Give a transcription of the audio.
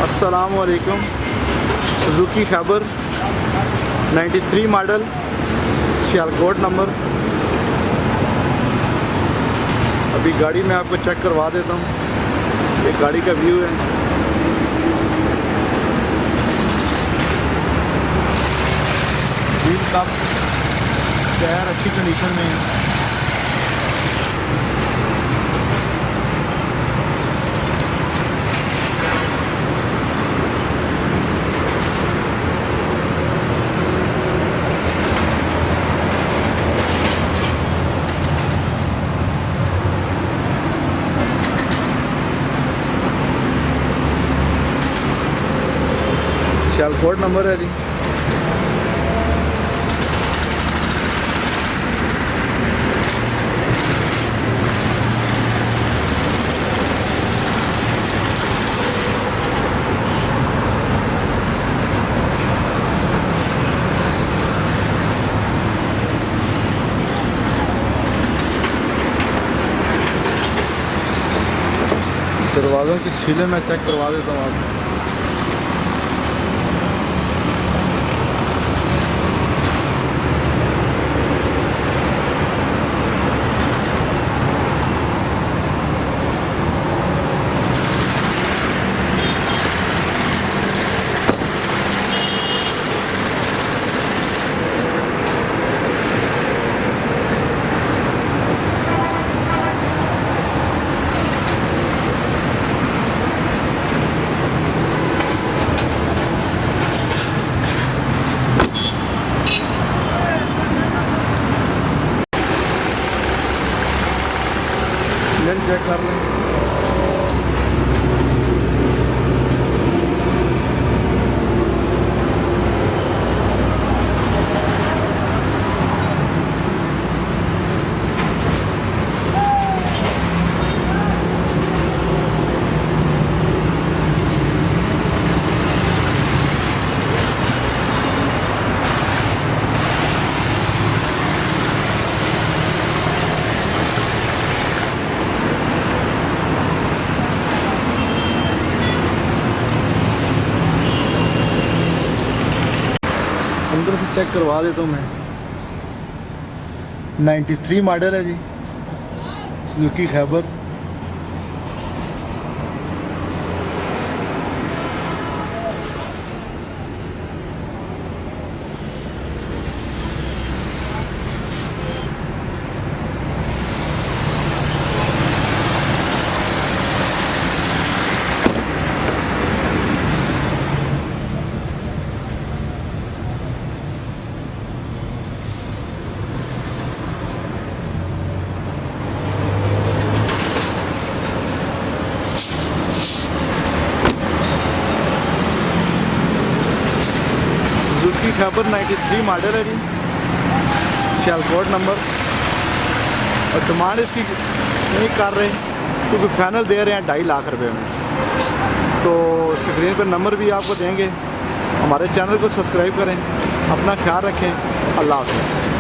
अस्सलामुअलैकुम। Suzuki Khyber 93 model, Sialkot number. अभी गाड़ी में आपको चेक करवा देता हूँ। एक गाड़ी का व्यू है। व्हील कप, टायर अच्छी कंडीशन में है। सियालकोट नंबर है जी। दरवाज़ों की सीलें मैं चेक करवा देता हूँ आपको। चेक कर लें। अंदर से चेक करवा देता हूँ मैं। 93 मॉडल है जी, Suzuki Khyber. Suzuki Khyber 93 model है जी, सियालकोट नंबर। और डिमांड इसकी नहीं कर रहे क्योंकि फाइनल दे रहे हैं 2.5 लाख रुपए में। तो स्क्रीन पर नंबर भी आपको देंगे। हमारे चैनल को सब्सक्राइब करें। अपना ख्याल रखें। अल्लाह हाफ़िज़।